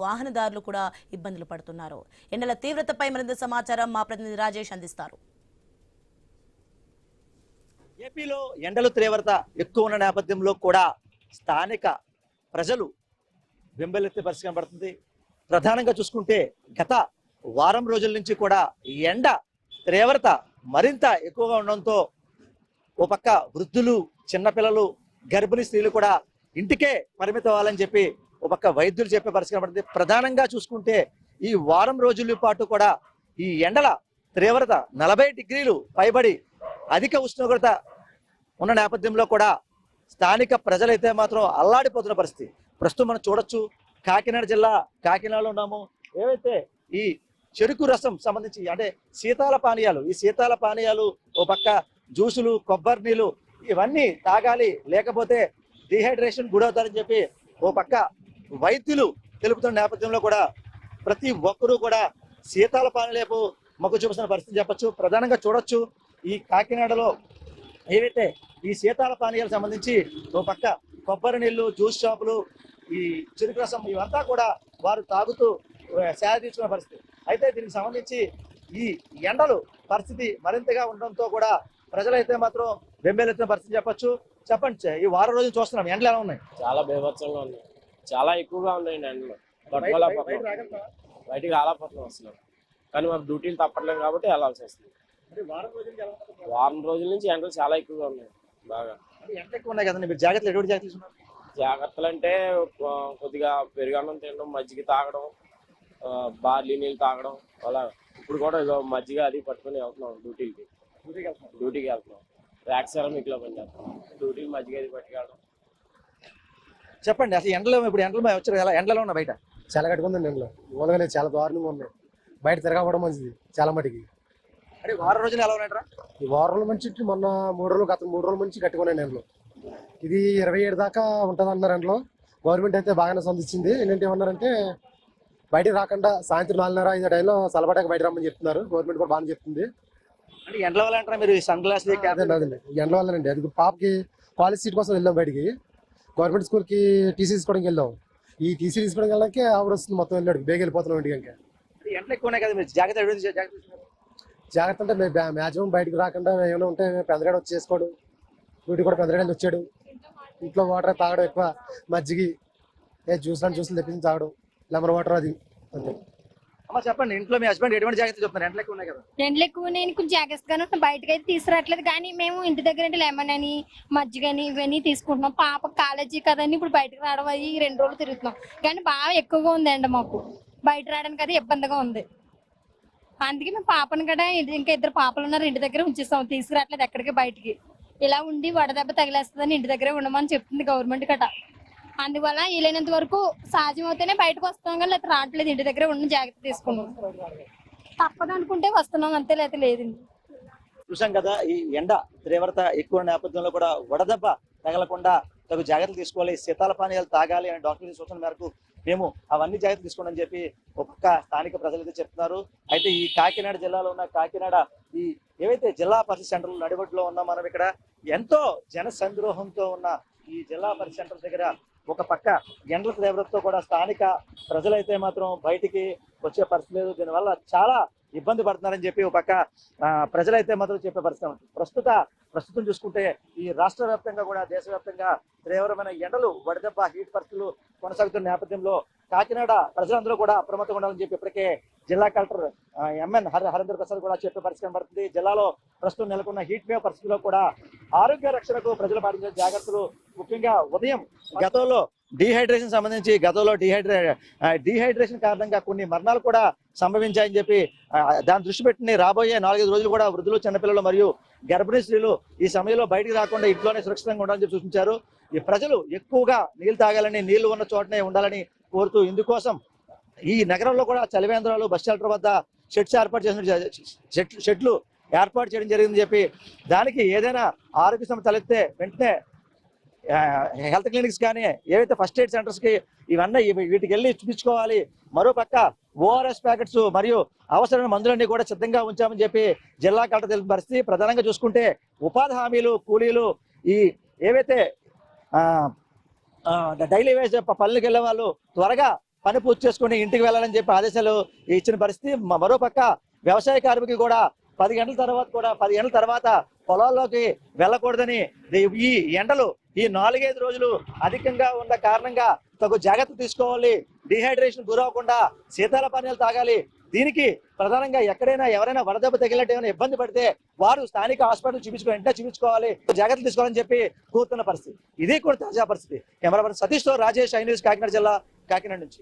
వాహనదారులు కూడా ఇబ్బందులు పడుతున్నారు. ఎండల తీవ్రతపై మరింత సమాచారం మా ప్రతినిధి రాజేష్ అందిస్తారు. ఏపీలో ఎండల తీవ్రత ఎక్కువ ఉన్న నేపథ్యంలో కూడా స్థానిక ప్రజలు వెంబెలెత్తే పరిస్థితి కనబడుతుంది. ప్రధానంగా చూసుకుంటే గత వారం రోజుల నుంచి కూడా ఎండ తీవ్రత మరింత ఎక్కువగా ఉండడంతో ఓ పక్క వృద్ధులు, చిన్నపిల్లలు, గర్భిణీ స్త్రీలు కూడా ఇంటికే పరిమితం అవ్వాలని చెప్పి ఓ పక్క వైద్యులు చెప్పే పరిస్థితి కనబడుతుంది. ప్రధానంగా చూసుకుంటే ఈ వారం రోజుల పాటు కూడా ఈ ఎండల తీవ్రత 40 డిగ్రీలు పైబడి అధిక ఉష్ణోగ్రత ఉన్న నేపథ్యంలో కూడా స్థానిక ప్రజలైతే మాత్రం అల్లాడిపోతున్న పరిస్థితి ప్రస్తుతం మనం చూడొచ్చు. కాకినాడ జిల్లా కాకినాడలో ఉన్నాము. ఏవైతే ఈ చెరుకు రసం సంబంధించి అంటే శీతల పానీయాలు, ఈ శీతల పానీయాలు ఓ పక్క జ్యూసులు, కొబ్బరి నీళ్ళు ఇవన్నీ తాగాలి, లేకపోతే డిహైడ్రేషన్ గురవుతారని చెప్పి ఓ పక్క వైద్యులు తెలుపుతున్న నేపథ్యంలో కూడా ప్రతి ఒక్కరూ కూడా శీతల పానీయాలకు మొగ్గు చూపిస్తున్న పరిస్థితి చెప్పొచ్చు. ప్రధానంగా చూడొచ్చు ఈ కాకినాడలో ఏవైతే ఈ శీతల పానీయాలకు సంబంధించి ఓ పక్క కొబ్బరి నీళ్లు, జ్యూస్ షాపులు, ఈ చెరుకు రసం ఇవంతా కూడా వారు తాగుతూ సేద తీసుకున్న పరిస్థితి. అయితే దీనికి సంబంధించి ఈ ఎండలు పరిస్థితి మరింతగా ఉండడంతో కూడా ప్రజలైతే మాత్రం బెంబేలెత్తిన పరిస్థితి చెప్పొచ్చు. చెప్పండి, ఈ వారం రోజులు చూస్తున్నాం, ఎండలు ఎలా ఉన్నాయి? చాలా బీభత్సంగా ఉన్నాయి, చాలా ఎక్కువగా ఉన్నాయండి ఎండలు. బయటికి రాలేకపోతున్నాం అసలు. కానీ మాకు డ్యూటీలు తప్పట్లేదు కాబట్టి వెళ్ళాల్సి వస్తుంది. వారం రోజుల నుంచి ఎండలు చాలా ఎక్కువగా ఉన్నాయి. బాగా ఎండలు ఎక్కువ ఉన్నాయి కదండి, మీరు జాగ్రత్తలు ఎటువంటి జాగ్రత్తలు తీసుకున్నారు? జాగ్రత్తలు అంటే కొద్దిగా పెరుగన్నం తినడం, మజ్జిగ తాగడం, బార్లీ నీళ్ళు తాగడం, అలా. ఇప్పుడు కూడా మజ్జిగ అది పట్టుకుని వెళ్తున్నాం డ్యూటీకి వెళ్తున్నాం. ర్యాక్సెరామిక్ లో పనిచేస్తాం, డ్యూటీకి మజ్జిగ అది పట్టుకెళ్ళడం. చెప్పండి, అసలు ఎండలో ఇప్పుడు ఎండలు వచ్చారు, ఎలా ఎండలో ఉన్నా బయట? చాలా కట్టుకుందండి ఎండలో, మూలగానే చాలా దారుణంగా ఉన్నాయి. బయట తిరగకపోవడం మంచిది చాలా మటుకి. అంటే వారం రోజులు ఎలా ఉన్నాయరా? ఈ వారం రోజుల నుంచి మొన్న గత 3 రోజుల నుంచి కట్టుకున్నాను ఎండలో. ఇది 27 దాకా ఉంటుంది అన్నారు ఎండలో. గవర్నమెంట్ అయితే బాగానే సంధించింది. ఏంటంటే ఏమన్నారంటే బయటకు రాకుండా సాయంత్రం 4:30-5 టైంలో సలబడక బయట రమ్మని చెప్తున్నారు. గవర్నమెంట్ కూడా బాగానే చెప్తుంది. అంటే ఎండల వల్ల అంటారా మీరు? సన్ గ్లాస్ అదండి ఎండల వల్లనండి. అది పాపకి కాలేజ్ సీట్ కోసం వెళ్ళాం బయటికి, గవర్నమెంట్ స్కూల్కి టీసీ తీసుకోవడానికి వెళ్ళాం. ఈ టీసీ తీసుకోవడానికి వెళ్ళడానికి ఆవిడ వస్తుంది, మొత్తం వెళ్ళాడు, బేగ వెళ్ళిపోతున్నాం ఇంటికి. ఇంకా ఎండలు ఎక్కువ ఉన్నాయి కదా, మీరు జాగ్రత్త అంటే మ్యాక్సిమం బయటకు రాకుండా ఏమైనా ఉంటే పెందరాడు వచ్చి చేసుకోవడం. వీటి కూడా పెందరాడు వచ్చాడు. ఇంట్లో వాటర్ తాగడం ఎక్కువ, మజ్జిగి జ్యూసులు తెప్పించి తాగడం, లెమన్ వాటర్ అది అంతే. అమ్మ చెప్పండి, ఇంట్లో మీ హస్బెండ్ ఎటువంటి జాగ్రత్తలు చెప్తున్నారు? ఎండలు ఎక్కువ ఉన్నాయి కదా. ఎండలు ఎక్కువ నేను కొంచెం జాగ్రత్తగానే ఉంటాను, బయటకు అయితే తీసుకురావట్లేదు. కానీ మేము ఇంటి దగ్గర అంటే లెమన్ అని, మజ్జిగని ఇవన్నీ తీసుకుంటున్నాం. పాప కాలేజీ కదని ఇప్పుడు బయటకు రావడం అయ్యి 2 రోజులు తిరుగుతున్నాం. కానీ బాగా ఎక్కువగా ఉంది ఎండ, మాకు బయట రావడానికి అది ఇబ్బందిగా ఉంది. అందుకే మేము పాపను కూడా ఇంకా 2 పాపలు ఉన్నారు, ఇంటి దగ్గర ఉంచేస్తాం, తీసుకురావట్లేదు ఎక్కడికి బయటికి. ఇలా ఉండి వడదెబ్బ తగిలేస్తుందని ఇంటి దగ్గరే ఉండమని చెప్తుంది గవర్నమెంట్ కట. అందువల్ల వీలైనంత వరకు సాధ్యం అవుతేనే బయటకు వస్తాం, కానీ లేకపోతే రావట్లేదు, ఇంటి దగ్గర ఉన్న జాగ్రత్త తీసుకున్నాం. తప్పదు అనుకుంటే వస్తున్నాం అంతే, లేకపోతే లేదండి. చూసాం కదా, ఈ ఎండ తీవ్రత ఎక్కువ నేపథ్యంలో కూడా వడదెబ్బ తగలకుండా తగు జాగ్రత్తలు తీసుకోవాలి, శీతల పానీయాలు తాగాలి అనే డాక్టర్ సూచన మేరకు మేము అవన్నీ జాగ్రత్తలు తీసుకోండి అని చెప్పి ఒక్కొక్క స్థానిక ప్రజలైతే చెప్తున్నారు. అయితే ఈ కాకినాడ జిల్లాలో ఉన్న కాకినాడ ఈ ఏవైతే జిల్లా పరిషత్ సెంటర్ నడిబొడ్డులో ఉన్నాం మనం, ఇక్కడ ఎంతో జన సంద్రోహంతో ఉన్న ఈ జిల్లా పరిషత్ సెంటర్ దగ్గర ఒక పక్క ఎండల తీవ్రతతో కూడా స్థానిక ప్రజలైతే మాత్రం బయటికి వచ్చే పరిస్థితి లేదు. దీనివల్ల చాలా ఇబ్బంది పడుతున్నారని చెప్పి ఒక పక్క ప్రజలైతే మాత్రం చెప్పే పరిస్థితి. ప్రస్తుతం చూసుకుంటే ఈ రాష్ట్ర వ్యాప్తంగా కూడా దేశవ్యాప్తంగా తీవ్రమైన ఎండలు, వడదెబ్బ, హీట్ పరిస్థితులు కొనసాగుతున్న నేపథ్యంలో కాకినాడ ప్రజలందరూ కూడా అప్రమత్తంగా ఉండాలని చెప్పి ఇప్పటికే జిల్లా కలెక్టర్ ఎంఎన్ హరేంద్ర ప్రసాద్ కూడా చెప్పే పరిస్థితి కనబడుతుంది. జిల్లాలో ప్రస్తుతం నెలకొన్న హీట్ వేవ్ పరిస్థితుల్లో కూడా ఆరోగ్య రక్షణకు ప్రజలు పాటించే జాగ్రత్తలు, ముఖ్యంగా ఉదయం గతంలో డిహైడ్రేషన్ సంబంధించి డిహైడ్రేషన్ కారణంగా కొన్ని మరణాలు కూడా సంభవించాయని చెప్పి దాని దృష్టి పెట్టి రాబోయే 4-5 రోజులు కూడా వృద్ధులు, చిన్నపిల్లలు మరియు గర్భిణీ స్త్రీలు ఈ సమయంలో బయటికి రాకుండా ఇంట్లోనే సురక్షితంగా ఉండాలని చెప్పి సూచించారు. ఈ ప్రజలు ఎక్కువగా నీళ్లు తాగాలని, నీళ్లు ఉన్న చోటనే ఉండాలని కోరుతూ ఇందుకోసం ఈ నగరంలో కూడా చలివేంద్రాలు, బస్ షెల్టర్ వద్ద షెడ్లు ఏర్పాటు చేయడం జరిగిందని చెప్పి దానికి ఏదైనా ఆరోగ్య సమస్య తలెత్తే వెంటనే హెల్త్ క్లినిక్స్ కానీ ఏవైతే ఫస్ట్ ఎయిడ్ సెంటర్స్ కి ఇవన్నీ వీటికి వెళ్ళి చూపించుకోవాలి. మరోపక్క ఓఆర్ఎస్ ప్యాకెట్స్ మరియు అవసరమైన మందులన్నీ కూడా సిద్ధంగా ఉంచామని చెప్పి జిల్లా కలెక్టర్ తెలిపిన పరిస్థితి. ప్రధానంగా చూసుకుంటే ఉపాధి హామీలు, కూలీలు, ఈ ఏవైతే డైలీ వేజ్ పనులకు వెళ్ళే వాళ్ళు త్వరగా పని పూర్తి చేసుకుని ఇంటికి వెళ్ళాలని చెప్పి ఆదేశాలు ఇచ్చిన పరిస్థితి. మరోపక్క వ్యవసాయ కార్మికులు కూడా 10 గంటల తర్వాత పొలాల్లోకి వెళ్ళకూడదని ఈ ఎండలు ఈ 4-5 రోజులు అధికంగా ఉన్న కారణంగా తగు జాగ్రత్త తీసుకోవాలి. డిహైడ్రేషన్ గురవకుండా శీతల పానీయాలు తాగాలి. దీనికి ప్రధానంగా ఎక్కడైనా ఎవరైనా వడదెబ్బ తగిలినట్టు ఏమైనా ఇబ్బంది పడితే వారు స్థానిక హాస్పిటల్ చూపించుకోవాలి, జాగ్రత్తలు తీసుకోవాలని చెప్పి కోరుతున్న పరిస్థితి. ఇదే కూడా తాజా పరిస్థితి. కెమెరా పర్సన్ సతీష్తో రాజేష్, ఐ న్యూస్, కాకినాడ జిల్లా, కాకినాడ నుంచి.